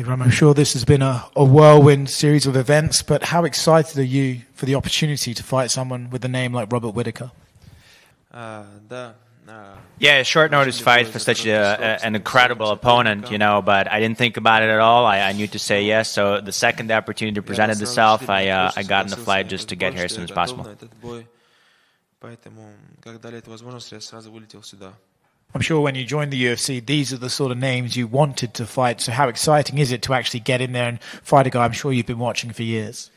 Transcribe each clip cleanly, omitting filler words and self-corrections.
Ikram, I'm sure this has been a whirlwind series of events, but how excited are you for the opportunity to fight someone with a name like Robert Whittaker? Yeah, a short notice fight for such an incredible opponent, but I didn't think about it at all. I knew to say yes, so the second the opportunity presented itself, I got in the flight just to get here as soon as possible. I'm sure when you joined the UFC, these are the sort of names you wanted to fight, so how exciting is it to actually get in there and fight a guy I'm sure you've been watching for years?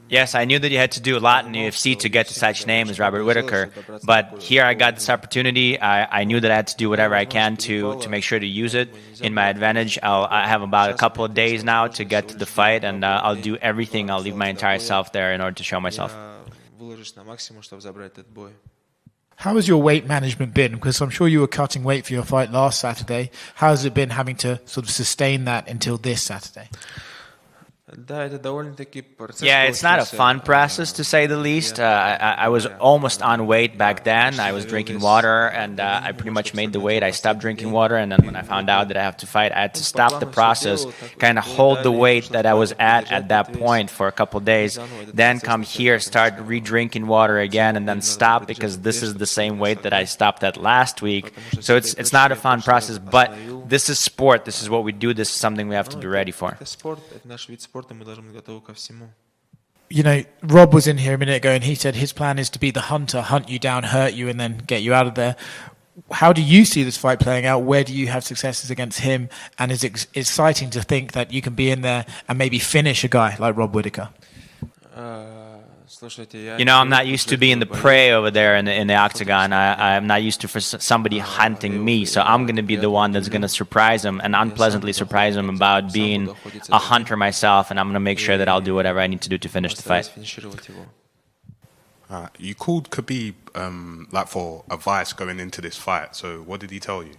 Yes, I knew that you had to do a lot in the UFC to get to such a name as Robert Whittaker, but here I got this opportunity. I knew that I had to do whatever I can to make sure to use it in my advantage. I have about a couple of days now to get to the fight, and I'll do everything. I'll leave my entire self there in order to show myself. How has your weight management been? Because I'm sure you were cutting weight for your fight last Saturday. How has it been having to sort of sustain that until this Saturday? Yeah, it's not a fun process, to say the least. I was almost on weight back then. I was drinking water, and I pretty much made the weight. I stopped drinking water, and then when I found out that I have to fight, I had to stop the process, kind of hold the weight that I was at that point for a couple of days, then come here, start re-drinking water again, and then stop, because this is the same weight that I stopped at last week. So it's not a fun process, but this is sport. This is what we do. This is something we have to be ready for. Rob was in here a minute ago and he said his plan is to be the hunter, hunt you down, hurt you, and then get you out of there. How do you see this fight playing out? Where do you have successes against him? And is it exciting to think that you can be in there and maybe finish a guy like Rob Whittaker? I'm not used to being the prey over there in the octagon. I'm not used to for somebody hunting me, so I'm going to be the one that's going to surprise him and unpleasantly surprise him about being a hunter myself, and I'm going to make sure that I'll do whatever I need to do to finish the fight. You called Khabib for advice going into this fight, so what did he tell you?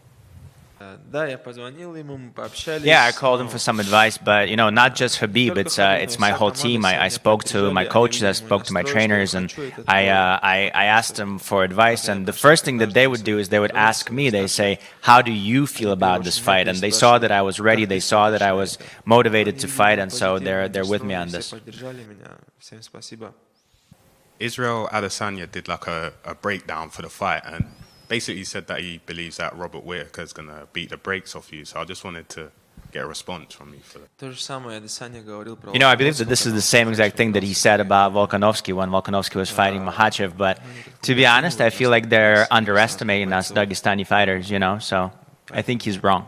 Yeah, I called him for some advice, but not just Khabib. It's my whole team. I spoke to my coaches, I spoke to my trainers, and I asked them for advice. And the first thing that they would do is they would ask me. They say, "How do you feel about this fight?" And they saw that I was ready. They saw that I was motivated to fight, and so they're with me on this. Israel Adesanya did like a breakdown for the fight, and basically said that he believes that Robert Whittaker is going to beat the brakes off you. So I just wanted to get a response from you for that. I believe that this is the same exact thing that he said about Volkanovski when Volkanovski was fighting Makhachev. But to be honest, I feel like they're underestimating us Dagestani fighters, so I think he's wrong.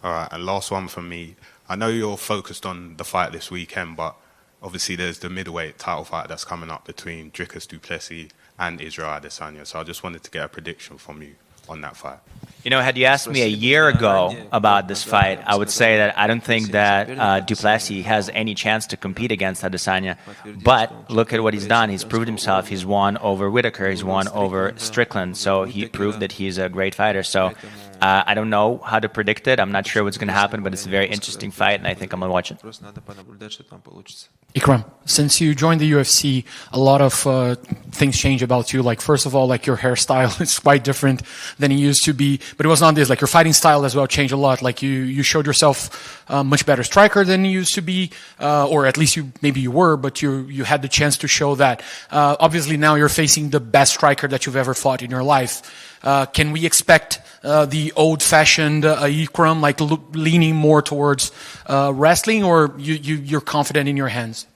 All right, and last one from me. I know you're focused on the fight this weekend, but obviously there's the middleweight title fight that's coming up between Dricus du Plessis and Israel Adesanya. So I just wanted to get a prediction from you on that fight. Had you asked me a year ago about this fight, I would say that I don't think that du Plessis has any chance to compete against Adesanya. But look at what he's done. He's proved himself. He's won over Whittaker. He's won over Strickland. So he proved that he's a great fighter. So I don't know how to predict it. I'm not sure what's going to happen, but it's a very interesting fight, and I think I'm going to watch it. Ikram, since you joined the UFC, a lot of things change about you. Like, first of all, your hairstyle is quite different than it used to be. But it was not this. Your fighting style as well changed a lot. You showed yourself a much better striker than you used to be, or at least maybe you were, but you had the chance to show that. Obviously, now you're facing the best striker that you've ever fought in your life. Can we expect the old-fashioned Ikram, leaning more towards wrestling, or you're confident in your hands?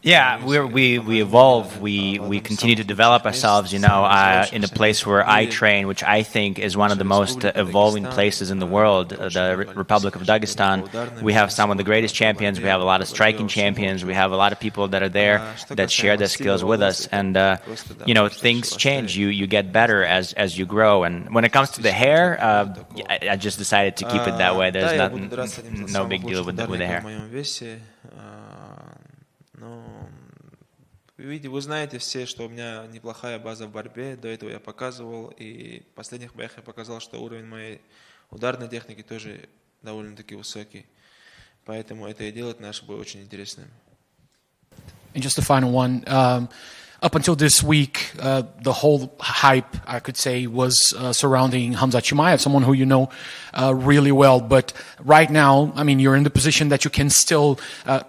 Yeah, we evolve. We continue to develop ourselves, in a place where I train, which I think is one of the most evolving places in the world, the Republic of Dagestan. We have some of the greatest champions. We have a lot of striking champions. We have a lot of people that are there that share their skills with us. And, things change. You get better as you grow. And when it comes to the hair, I just decided to keep it that way. There's no big deal with the hair. Вы знаете все, что у меня неплохая база в борьбе. До этого я показывал, и в последних боях я показал, что уровень моей ударной техники тоже довольно-таки высокий. Поэтому это и делает наш бой очень интересным. And just the final one. up until this week, the whole hype, I could say, was surrounding Khamzat Chimaev, someone who you know really well. But right now, I mean, you're in the position that you can still,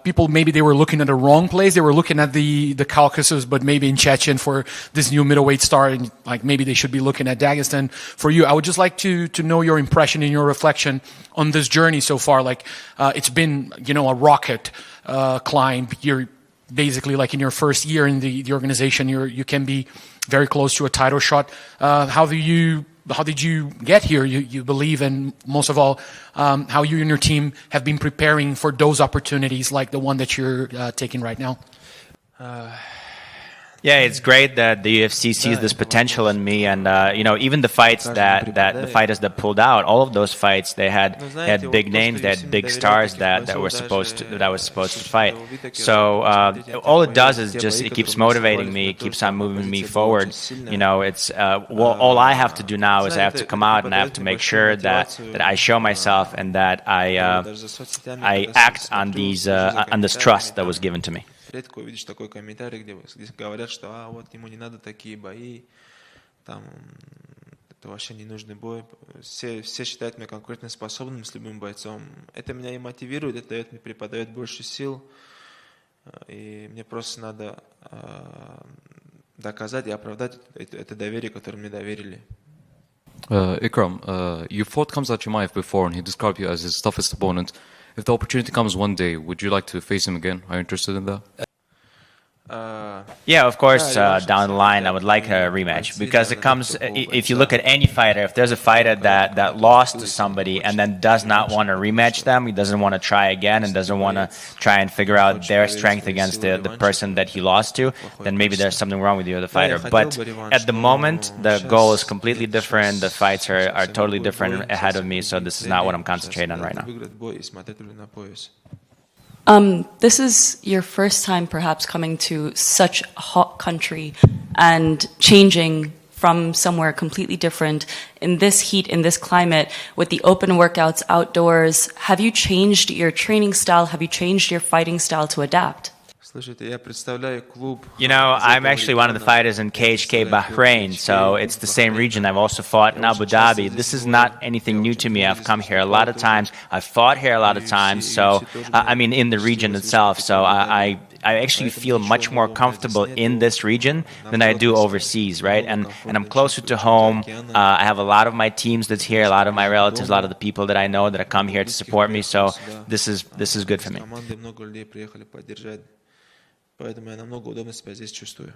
people maybe they were looking at the wrong place. They were looking at the Caucasus, but maybe in Chechen for this new middleweight star, and like maybe they should be looking at Dagestan for you. I would just like to know your impression and your reflection on this journey so far. Like, it's been, you know, a rocket climb. You're basically like in your first year in the organization, you can be very close to a title shot. How did you get here? You believe, and most of all, how you and your team have been preparing for those opportunities like the one that you're taking right now? Yeah, it's great that the UFC sees this potential in me, and you know, even the fights that the fighters that pulled out, all of those fights, they had big names, they had big stars that was supposed to fight. So all it does is just it keeps motivating me, it keeps on moving me forward. You know, it's all I have to do now is I have to come out and I have to make sure that I show myself and that I act on this trust that was given to me. Редко увидишь такой комментарий, где говорят, что вот ему не надо такие бои, там это вообще не нужный бой. Все считают меня конкурентоспособным с любым бойцом. Это меня и мотивирует, это дает мне, преподает больше сил, и мне просто надо доказать и оправдать это доверие, которое мне доверили. Ikram, you fought Khamzat Chimaev before, and he described you as his toughest opponent. If the opportunity comes one day, would you like to face him again? Are you interested in that? Yeah, of course, down the line, I would like a rematch because it comes, if you look at any fighter, if there's a fighter that lost to somebody and then does not want to rematch them, he doesn't want to try again and doesn't want to try and figure out their strength against the person that he lost to, then maybe there's something wrong with the other fighter. But at the moment, the goal is completely different. The fights are totally different ahead of me, so this is not what I'm concentrating on right now. This is your first time perhaps coming to such a hot country and changing from somewhere completely different in this heat, in this climate, with the open workouts outdoors. Have you changed your training style? Have you changed your fighting style to adapt? You know, I'm actually one of the fighters in KHK Bahrain, so it's the same region. I've also fought in Abu Dhabi. This is not anything new to me. I've come here a lot of times. I've fought here a lot of times, so I mean in the region itself. So I actually feel much more comfortable in this region than I do overseas, right? And I'm closer to home. I have a lot of my teams that's here, a lot of my relatives, a lot of the people that I know that have come here to support me. So this is good for me. Поэтому я намного удобно себя здесь чувствую.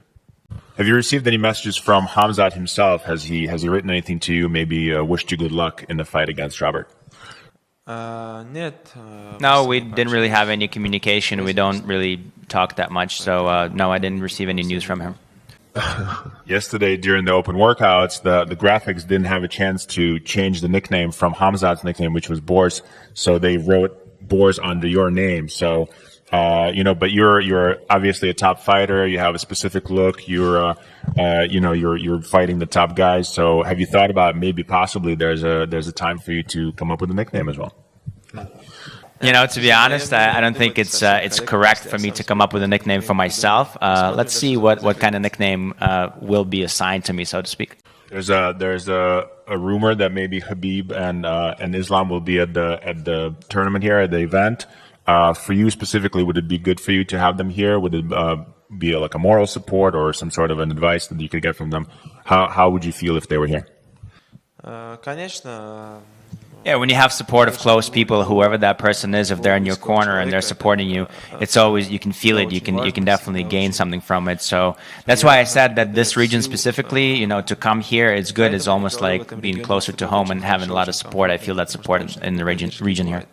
Have you received any messages from Khamzat himself? Has he written anything to you? Maybe wished you good luck in the fight against Robert? Нет. No, we didn't really have any communication. We don't really talk that much. So no, I didn't receive any news from him. Yesterday during the open workouts, the graphics didn't have a chance to change the nickname from Khamzat's nickname, which was Boris. So they wrote Boris under your name. So. You know, but you're obviously a top fighter. You have a specific look. You're fighting the top guys. So, have you thought about maybe possibly there's a time for you to come up with a nickname as well? You know, to be honest, I don't think it's correct for me to come up with a nickname for myself. Let's see what kind of nickname will be assigned to me, so to speak. There's a rumor that maybe Khabib and Islam will be at the tournament here at the event. For you specifically, would it be good for you to have them here? Would it be like a moral support or some sort of an advice that you could get from them? How would you feel if they were here? Конечно. Yeah, when you have supportive, close people, whoever that person is, if they're in your corner and they're supporting you, it's always, you can feel it. You can definitely gain something from it. So that's why I said that this region specifically, you know, to come here, it's good. It's almost like being closer to home and having a lot of support. I feel that support in the region here.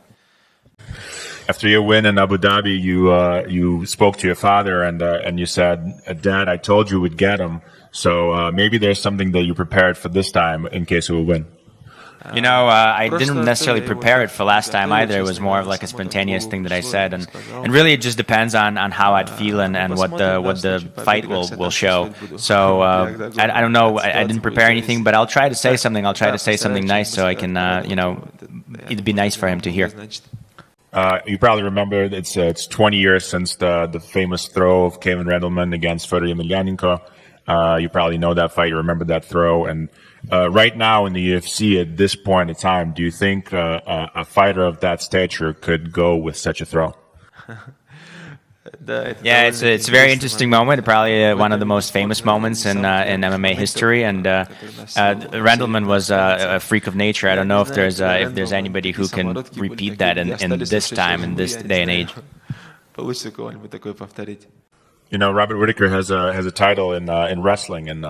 After your win in Abu Dhabi, you spoke to your father and you said, "Dad, I told you we'd get him." So maybe there's something that you prepared for this time in case we win. You know, I didn't necessarily prepare it for last time either. It was more of like a spontaneous thing that I said, and really it just depends on how I'd feel and what the fight will show. So I don't know. I didn't prepare anything, but I'll try to say something. I'll try to say something nice so I can, you know, it'd be nice for him to hear. You probably remember it's 20 years since the famous throw of Kevin Randleman against Fedor Emelianenko. You probably know that fight. You remember that throw. And right now in the UFC, at this point in time, do you think a fighter of that stature could go with such a throw? Yeah, it's a very interesting moment. Probably one of the most famous moments in MMA history. And Randleman was a freak of nature. I don't know if there's anybody who can repeat that in this time, in this day and age. You know, Robert Whittaker has a title in wrestling in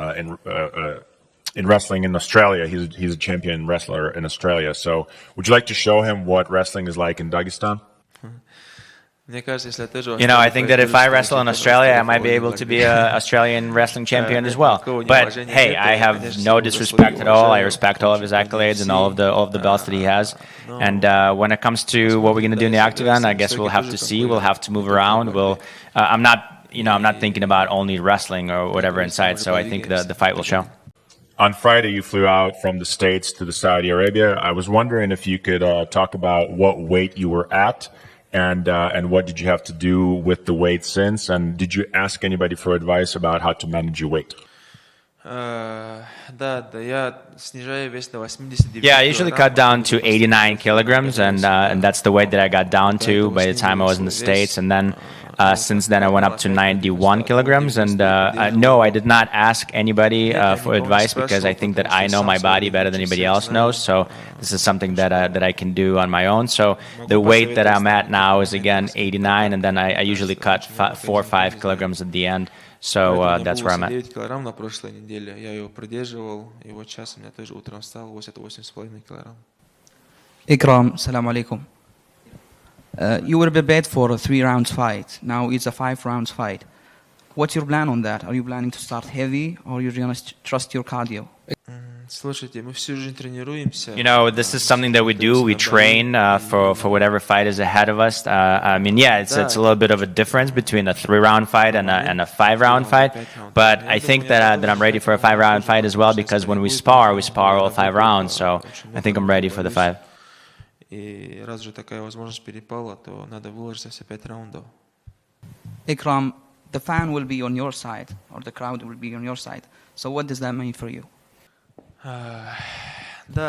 wrestling in Australia. He's a champion wrestler in Australia. So, would you like to show him what wrestling is like in Dagestan? You know, I think that if I wrestle in Australia, I might be able to be an Australian wrestling champion as well. But hey, I have no disrespect at all. I respect all of his accolades and all of the belts that he has. And when it comes to what we're going to do in the octagon, I guess we'll have to see. We'll have to move around. I'm not thinking about only wrestling or whatever inside. So I think the fight will show. On Friday, you flew out from the States to the Saudi Arabia. I was wondering if you could talk about what weight you were at. And what did you have to do with the weight since? And did you ask anybody for advice about how to manage your weight? Yeah, I usually cut down to 89 kilograms, and that's the weight that I got down to by the time I was in the States. And then since then, I went up to 91 kilograms. And no, I did not ask anybody for advice because I think that I know my body better than anybody else knows. So this is something that I can do on my own. So the weight that I'm at now is, again, 89, and then I usually cut 4 or 5 kilograms at the end. So that's where I'm at. Ikram, salam alaikum. You were prepared for a 3 rounds fight. Now it's a 5 rounds fight. What's your plan on that? Are you planning to start heavy, or are you going to trust your cardio? You know, this is something that we do. We train for whatever fight is ahead of us. I mean, yeah, it's a little bit of a difference between a 3-round fight and a 5-round fight. But I think that I'm ready for a 5-round fight as well, because when we spar all 5 rounds. So I think I'm ready for the 5. Ikram, the fan will be on your side, or the crowd will be on your side. So what does that mean for you? Yeah,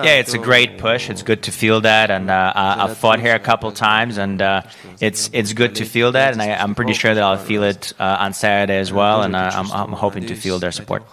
it's a great push. It's good to feel that, and I've fought here a couple times, and it's good to feel that, and I'm pretty sure that I'll feel it on Saturday as well, and I'm hoping to feel their support.